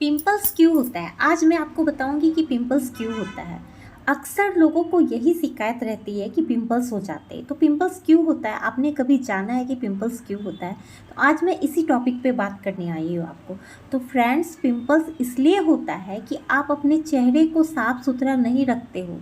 Pimples क्यों होता है? आज मैं आपको बताऊंगी कि पिंपल्स क्यों होता है। अक्सर लोगों को यही शिकायत रहती है कि पिंपल्स हो जाते हैं। तो पिंपल्स क्यों होता है? आपने कभी जाना है कि पिंपल्स क्यों होता है? तो आज मैं इसी टॉपिक पे बात करने आई हूँ आपको। तो फ्रेंड्स, पिंपल्स इसलिए होता है कि आप अपने चेहरे को साफ सुथरा नहीं रखते हो,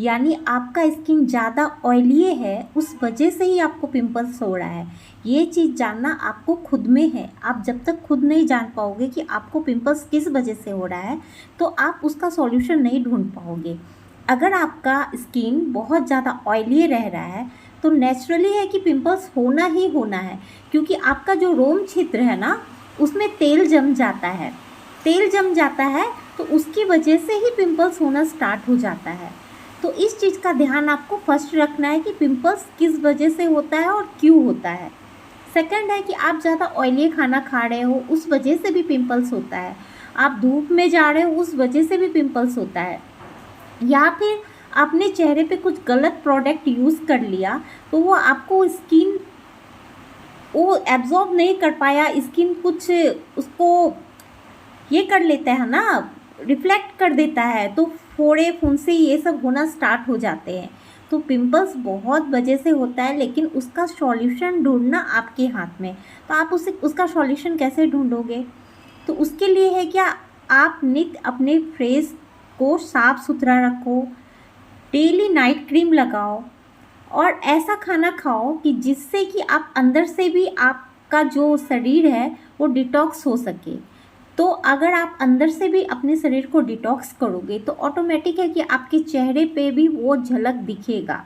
यानी आपका स्किन ज़्यादा ऑयली है, उस वजह से ही आपको पिंपल्स हो रहा है। ये चीज़ जानना आपको खुद में है। आप जब तक खुद नहीं जान पाओगे कि आपको पिंपल्स किस वजह से हो रहा है, तो आप उसका सॉल्यूशन नहीं ढूंढ पाओगे। अगर आपका स्किन बहुत ज़्यादा ऑयली रह रहा है तो नेचुरली है कि पिंपल्स होना ही होना है, क्योंकि आपका जो रोम छिद्र है ना, उसमें तेल जम जाता है। तेल जम जाता है तो उसकी वजह से ही पिंपल्स होना स्टार्ट हो जाता है। तो इस चीज़ का ध्यान आपको फर्स्ट रखना है कि पिंपल्स किस वजह से होता है और क्यों होता है। सेकंड है कि आप ज़्यादा ऑयली खाना खा रहे हो, उस वजह से भी पिंपल्स होता है। आप धूप में जा रहे हो, उस वजह से भी पिंपल्स होता है। या फिर आपने चेहरे पे कुछ गलत प्रोडक्ट यूज़ कर लिया तो वो आपको स्किन वो एब्जॉर्ब नहीं कर पाया, स्किन कुछ उसको ये कर लेता है ना, रिफ्लेक्ट कर देता है, तो फोड़े फुंसी ये सब होना स्टार्ट हो जाते हैं। तो पिंपल्स बहुत वजह से होता है, लेकिन उसका सॉल्यूशन ढूंढना आपके हाथ में। तो आप उसका सॉल्यूशन कैसे ढूंढोगे? तो उसके लिए है क्या, आप नित्य अपने फेस को साफ सुथरा रखो, डेली नाइट क्रीम लगाओ और ऐसा खाना खाओ कि जिससे कि आप अंदर से भी आपका जो शरीर है वो डिटॉक्स हो सके। तो अगर आप अंदर से भी अपने शरीर को डिटॉक्स करोगे तो ऑटोमेटिक है कि आपके चेहरे पे भी वो झलक दिखेगा।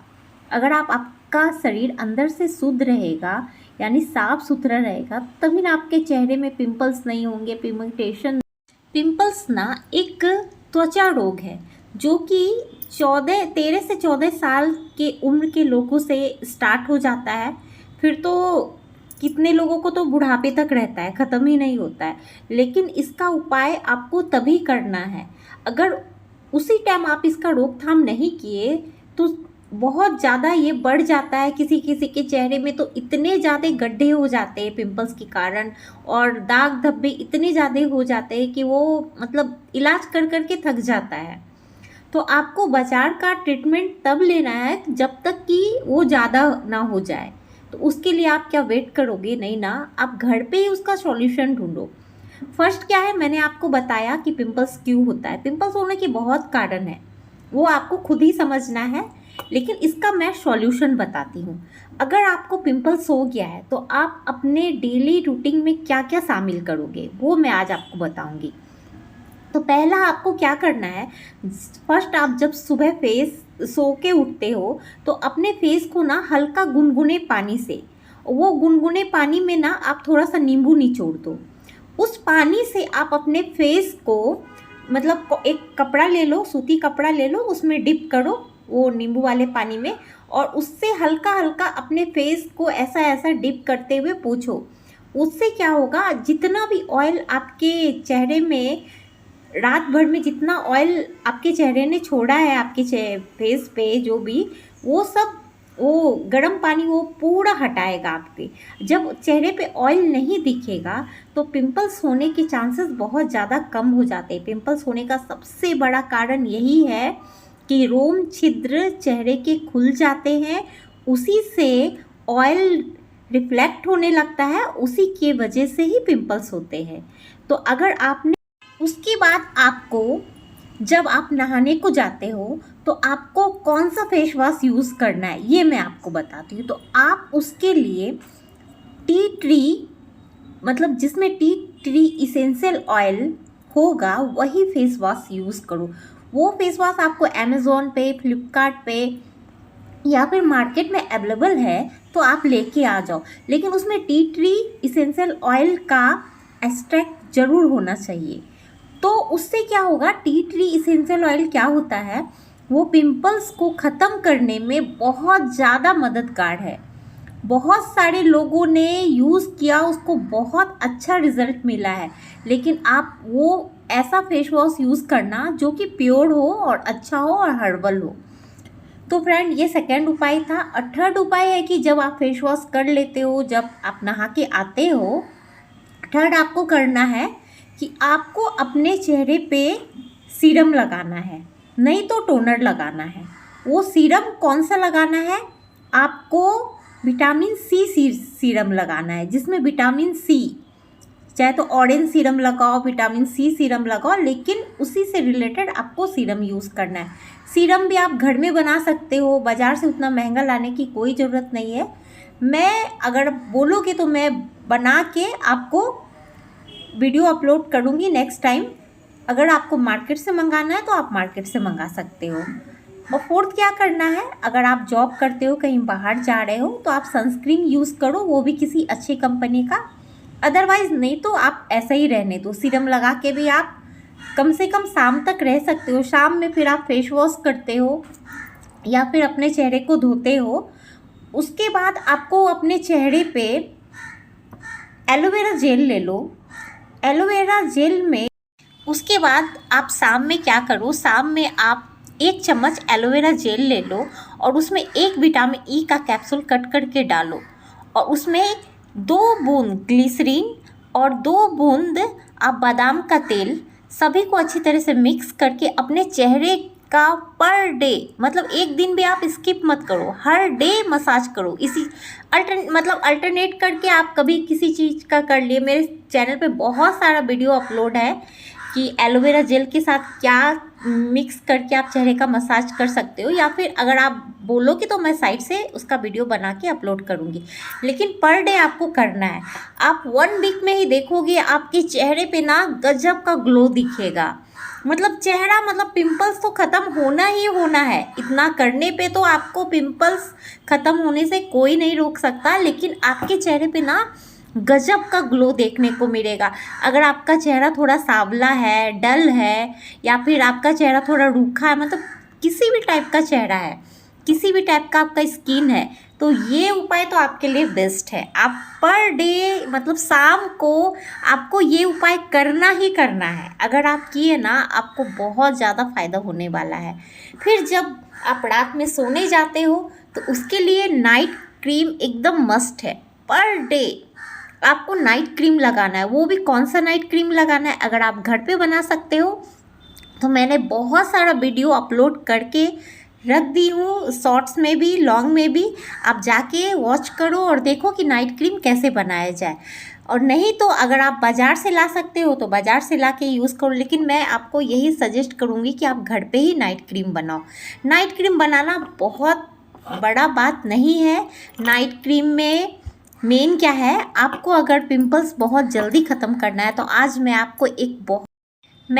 अगर आपका शरीर अंदर से शुद्ध रहेगा, यानी साफ सुथरा रहेगा, तभी ना आपके चेहरे में पिंपल्स नहीं होंगे, पिगमेंटेशन। पिंपल्स ना एक त्वचा रोग है जो कि 13 से 14 साल के उम्र के लोगों से स्टार्ट हो जाता है। फिर तो कितने लोगों को तो बुढ़ापे तक रहता है, ख़त्म ही नहीं होता है। लेकिन इसका उपाय आपको तभी करना है, अगर उसी टाइम आप इसका रोकथाम नहीं किए तो बहुत ज़्यादा ये बढ़ जाता है। किसी किसी के चेहरे में तो इतने ज़्यादा गड्ढे हो जाते हैं पिंपल्स के कारण, और दाग धब्बे इतने ज़्यादा हो जाते हैं कि वो मतलब इलाज कर कर के थक जाता है। तो आपको बाजार का ट्रीटमेंट तब लेना है जब तक कि वो ज़्यादा ना हो जाए। तो उसके लिए आप क्या वेट करोगे? नहीं ना, आप घर पे ही उसका सॉल्यूशन ढूंढो। फर्स्ट क्या है, मैंने आपको बताया कि पिंपल्स क्यों होता है। पिंपल्स होने के बहुत कारण है, वो आपको खुद ही समझना है, लेकिन इसका मैं सॉल्यूशन बताती हूँ। अगर आपको पिंपल्स हो गया है तो आप अपने डेली रूटीन में क्या क्या शामिल करोगे, वो मैं आज आपको बताऊँगी। तो पहला आपको क्या करना है, फर्स्ट आप जब सुबह फेस सो के उठते हो तो अपने फेस को ना हल्का गुनगुने पानी से, वो गुनगुने पानी में ना आप थोड़ा सा नींबू निचोड़ दो। उस पानी से आप अपने फेस को, मतलब एक कपड़ा ले लो, सूती कपड़ा ले लो, उसमें डिप करो वो नींबू वाले पानी में, और उससे हल्का हल्का अपने फेस को ऐसा ऐसा डिप करते हुए पोंछो। उससे क्या होगा, जितना भी ऑयल आपके चेहरे में रात भर में, जितना ऑयल आपके चेहरे ने छोड़ा है आपके फेस पे जो भी, वो सब वो गर्म पानी वो पूरा हटाएगा आपके। जब चेहरे पे ऑयल नहीं दिखेगा तो पिंपल्स होने के चांसेस बहुत ज़्यादा कम हो जाते हैं। पिंपल्स होने का सबसे बड़ा कारण यही है कि रोम छिद्र चेहरे के खुल जाते हैं, उसी से ऑयल रिफ्लेक्ट होने लगता है, उसी के वजह से ही पिंपल्स होते हैं। तो अगर आपने, उसके बाद आपको जब आप नहाने को जाते हो तो आपको कौन सा फेस वॉश यूज़ करना है ये मैं आपको बताती हूँ। तो आप उसके लिए टी ट्री, मतलब जिसमें टी ट्री इसेंशियल ऑयल होगा, वही फेस वॉश यूज़ करो। वो फेस वॉश आपको अमेज़ॉन पे, फ्लिपकार्ट पे या फिर मार्केट में अवेलेबल है तो आप लेके आ जाओ, लेकिन उसमें टी ट्री इसेंशियल ऑयल का एक्सट्रैक्ट ज़रूर होना चाहिए। तो उससे क्या होगा, टी ट्री इसेंशियल ऑयल क्या होता है, वो पिंपल्स को ख़त्म करने में बहुत ज़्यादा मददगार है। बहुत सारे लोगों ने यूज़ किया, उसको बहुत अच्छा रिज़ल्ट मिला है। लेकिन आप वो ऐसा फेस वॉश यूज़ करना जो कि प्योर हो और अच्छा हो और हर्बल हो। तो फ्रेंड, ये सेकंड उपाय था। और थर्ड उपाय है कि जब आप फेस वॉश कर लेते हो, जब आप नहा के आते हो, थर्ड आपको करना है कि आपको अपने चेहरे पे सीरम लगाना है, नहीं तो टोनर लगाना है। वो सीरम कौन सा लगाना है? आपको विटामिन सी सीरम लगाना है, जिसमें विटामिन सी, चाहे तो ऑरेंज सीरम लगाओ, विटामिन सी सीरम लगाओ, लेकिन उसी से रिलेटेड आपको सीरम यूज़ करना है। सीरम भी आप घर में बना सकते हो, बाज़ार से उतना महंगा लाने की कोई ज़रूरत नहीं है। मैं अगर बोलोगे तो मैं बना के आपको वीडियो अपलोड करूँगी नेक्स्ट टाइम। अगर आपको मार्केट से मंगाना है तो आप मार्केट से मंगा सकते हो। और फोर्थ क्या करना है, अगर आप जॉब करते हो, कहीं बाहर जा रहे हो, तो आप सनस्क्रीन यूज़ करो, वो भी किसी अच्छी कंपनी का। अदरवाइज़ नहीं तो आप ऐसा ही रहने दो। सीरम लगा के भी आप कम से कम शाम तक रह सकते हो। शाम में फिर आप फेस वॉश करते हो या फिर अपने चेहरे को धोते हो। उसके बाद आपको अपने चेहरे पे एलोवेरा जेल ले लो। एलोवेरा जेल में उसके बाद आप शाम में क्या करो, शाम में आप 1 चम्मच एलोवेरा जेल ले लो और उसमें 1 विटामिन ई का कैप्सूल कट करके डालो और उसमें 2 बूंद ग्लिसरीन और 2 बूंद आप बादाम का तेल, सभी को अच्छी तरह से मिक्स करके अपने चेहरे का पर डे, मतलब एक दिन भी आप स्किप मत करो, हर डे मसाज करो। इसी अल्टरनेट करके आप कभी किसी चीज़ का कर लिए। मेरे चैनल पे बहुत सारा वीडियो अपलोड है कि एलोवेरा जेल के साथ क्या मिक्स करके आप चेहरे का मसाज कर सकते हो, या फिर अगर आप बोलोगे तो मैं साइड से उसका वीडियो बना के अपलोड करूँगी। लेकिन पर डे आपको करना है। आप 1 वीक में ही देखोगे आपके चेहरे पे ना गजब का ग्लो दिखेगा। मतलब चेहरा, मतलब पिंपल्स तो ख़त्म होना ही होना है। इतना करने पे तो आपको पिंपल्स ख़त्म होने से कोई नहीं रोक सकता, लेकिन आपके चेहरे पे ना गजब का ग्लो देखने को मिलेगा। अगर आपका चेहरा थोड़ा सांवला है, डल है, या फिर आपका चेहरा थोड़ा रूखा है, मतलब किसी भी टाइप का चेहरा है, किसी भी टाइप का आपका स्किन है, तो ये उपाय तो आपके लिए बेस्ट है। आप पर डे, मतलब शाम को आपको ये उपाय करना ही करना है। अगर आप किए ना, आपको बहुत ज़्यादा फ़ायदा होने वाला है। फिर जब आप रात में सोने जाते हो तो उसके लिए नाइट क्रीम एकदम मस्ट है। पर डे आपको नाइट क्रीम लगाना है। वो भी कौन सा नाइट क्रीम लगाना है, अगर आप घर पे बना सकते हो तो मैंने बहुत सारा वीडियो अपलोड करके रख दी हूँ, शॉर्ट्स में भी, लॉन्ग में भी। आप जाके वॉच करो और देखो कि नाइट क्रीम कैसे बनाया जाए। और नहीं तो अगर आप बाज़ार से ला सकते हो तो बाज़ार से ला के यूज़ करो, लेकिन मैं आपको यही सजेस्ट करूँगी कि आप घर पे ही नाइट क्रीम बनाओ। नाइट क्रीम बनाना बहुत बड़ा बात नहीं है। नाइट क्रीम में मेन क्या है, आपको अगर पिंपल्स बहुत जल्दी ख़त्म करना है तो आज मैं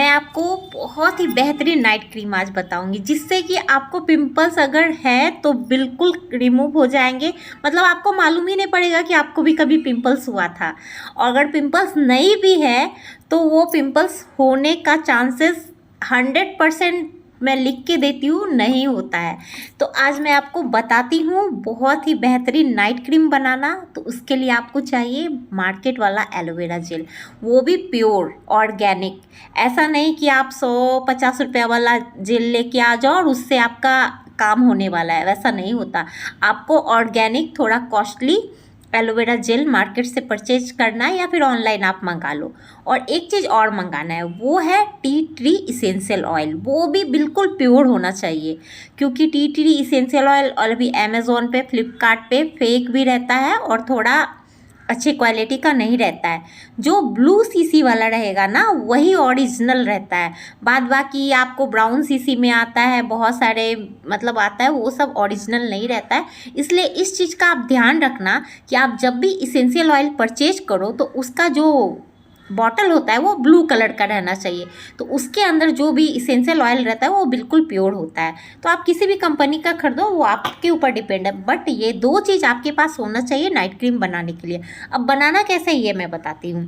आपको बहुत ही बेहतरीन नाइट क्रीम आज बताऊंगी, जिससे कि आपको पिंपल्स अगर है तो बिल्कुल रिमूव हो जाएंगे। मतलब आपको मालूम ही नहीं पड़ेगा कि आपको भी कभी पिंपल्स हुआ था। और अगर पिंपल्स नहीं भी है तो वो पिंपल्स होने का चांसेस 100% मैं लिख के देती हूँ नहीं होता है। तो आज मैं आपको बताती हूँ बहुत ही बेहतरीन नाइट क्रीम बनाना। तो उसके लिए आपको चाहिए मार्केट वाला एलोवेरा जेल, वो भी प्योर ऑर्गेनिक। ऐसा नहीं कि आप 150 रुपया वाला जेल लेके आ जाओ और उससे आपका काम होने वाला है, वैसा नहीं होता। आपको ऑर्गेनिक, थोड़ा कॉस्टली एलोवेरा जेल मार्केट से परचेज करना है या फिर ऑनलाइन आप मंगा लो। और एक चीज़ और मंगाना है, वो है टी ट्री इसेंशियल ऑयल। वो भी बिल्कुल प्योर होना चाहिए, क्योंकि टी ट्री इसेंशियल ऑयल और अभी अमेज़ोन पे, फ्लिपकार्ट पे फेक भी रहता है और थोड़ा अच्छी क्वालिटी का नहीं रहता है। जो ब्लू सीसी वाला रहेगा ना, वही ओरिजिनल रहता है। बाद बाकी आपको ब्राउन सीसी में आता है, बहुत सारे मतलब आता है, वो सब ओरिजिनल नहीं रहता है। इसलिए इस चीज़ का आप ध्यान रखना कि आप जब भी इसेंशियल ऑयल परचेज करो तो उसका जो बॉटल होता है वो ब्लू कलर का रहना चाहिए। तो उसके अंदर जो भी इसेंशियल ऑयल रहता है वो बिल्कुल प्योर होता है। तो आप किसी भी कंपनी का खरीदो, वो आपके ऊपर डिपेंड है, बट ये 2 चीज़ आपके पास होना चाहिए नाइट क्रीम बनाने के लिए। अब बनाना कैसे ये मैं बताती हूँ।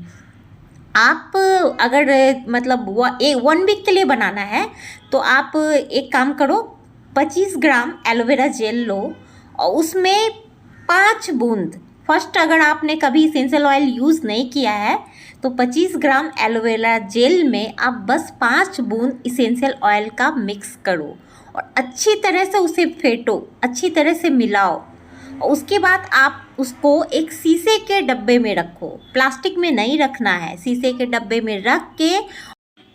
आप अगर मतलब 1 वीक के लिए बनाना है तो आप एक काम करो, 25 ग्राम एलोवेरा जेल लो और उसमें 5 बूंद, फर्स्ट अगर आपने कभी इसेंशियल ऑयल यूज़ नहीं किया है तो 25 ग्राम एलोवेरा जेल में आप बस 5 बूंद इसेंशियल ऑयल का मिक्स करो और अच्छी तरह से उसे फेंटो, अच्छी तरह से मिलाओ। उसके बाद आप उसको एक शीशे के डब्बे में रखो, प्लास्टिक में नहीं रखना है, शीशे के डब्बे में रख के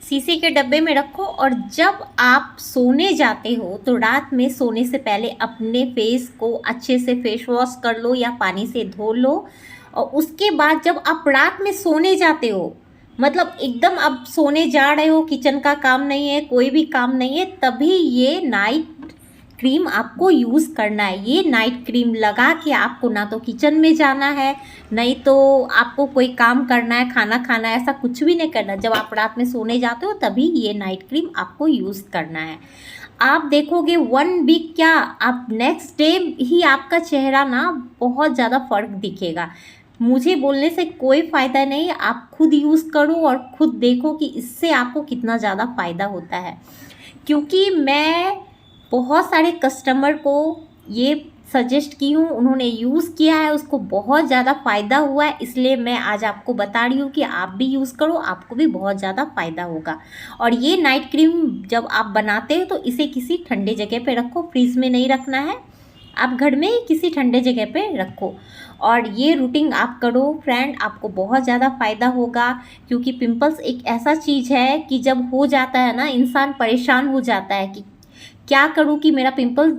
शीशे के डब्बे में रखो। और जब आप सोने जाते हो तो रात में सोने से पहले अपने फेस को अच्छे से फेस वॉश कर लो या पानी से धो लो। और उसके बाद जब आप रात में सोने जाते हो, मतलब एकदम अब सोने जा रहे हो, किचन का काम नहीं है, कोई भी काम नहीं है, तभी ये नाइट क्रीम आपको यूज़ करना है। ये नाइट क्रीम लगा के आपको ना तो किचन में जाना है, नहीं तो आपको कोई काम करना है, खाना खाना है, ऐसा कुछ भी नहीं करना। जब आप रात में सोने जाते हो तभी ये नाइट क्रीम आपको यूज़ करना है। आप देखोगे 1 वीक क्या, आप नेक्स्ट डे ही आपका चेहरा ना बहुत ज़्यादा फ़र्क दिखेगा। मुझे बोलने से कोई फ़ायदा नहीं, आप खुद यूज़ करो और खुद देखो कि इससे आपको कितना ज़्यादा फ़ायदा होता है। क्योंकि मैं बहुत सारे कस्टमर को ये सजेस्ट की हूँ, उन्होंने यूज़ किया है, उसको बहुत ज़्यादा फ़ायदा हुआ है, इसलिए मैं आज आपको बता रही हूँ कि आप भी यूज़ करो, आपको भी बहुत ज़्यादा फ़ायदा होगा। और ये नाइट क्रीम जब आप बनाते हो तो इसे किसी ठंडे जगह पे रखो, फ्रीज में नहीं रखना है, आप घर में ही किसी ठंडे जगह पे रखो और ये रूटीन आप करो फ्रेंड, आपको बहुत ज़्यादा फ़ायदा होगा। क्योंकि पिंपल्स एक ऐसा चीज़ है कि जब हो जाता है ना, इंसान परेशान हो जाता है कि क्या करूं कि मेरा पिंपल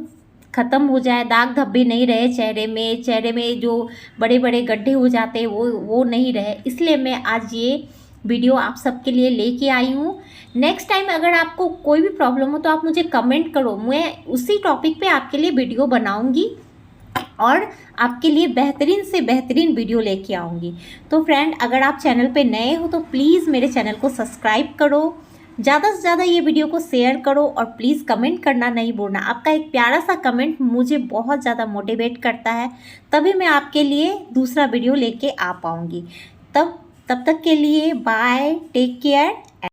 ख़त्म हो जाए, दाग धब्बे नहीं रहे चेहरे में जो बड़े बड़े गड्ढे हो जाते हैं वो नहीं रहे। इसलिए मैं आज ये वीडियो आप सबके लिए लेके आई हूँ। नेक्स्ट टाइम अगर आपको कोई भी प्रॉब्लम हो तो आप मुझे कमेंट करो, मैं उसी टॉपिक पे आपके लिए वीडियो बनाऊँगी और आपके लिए बेहतरीन से बेहतरीन वीडियो लेके आऊँगी। तो फ्रेंड, अगर आप चैनल पे नए हो तो प्लीज़ मेरे चैनल को सब्सक्राइब करो, ज़्यादा से ज़्यादा ये वीडियो को शेयर करो और प्लीज़ कमेंट करना नहीं भूलना। आपका एक प्यारा सा कमेंट मुझे बहुत ज़्यादा मोटिवेट करता है, तभी मैं आपके लिए दूसरा वीडियो लेके आ पाऊँगी। तब तक के लिए बाय, टेक केयर।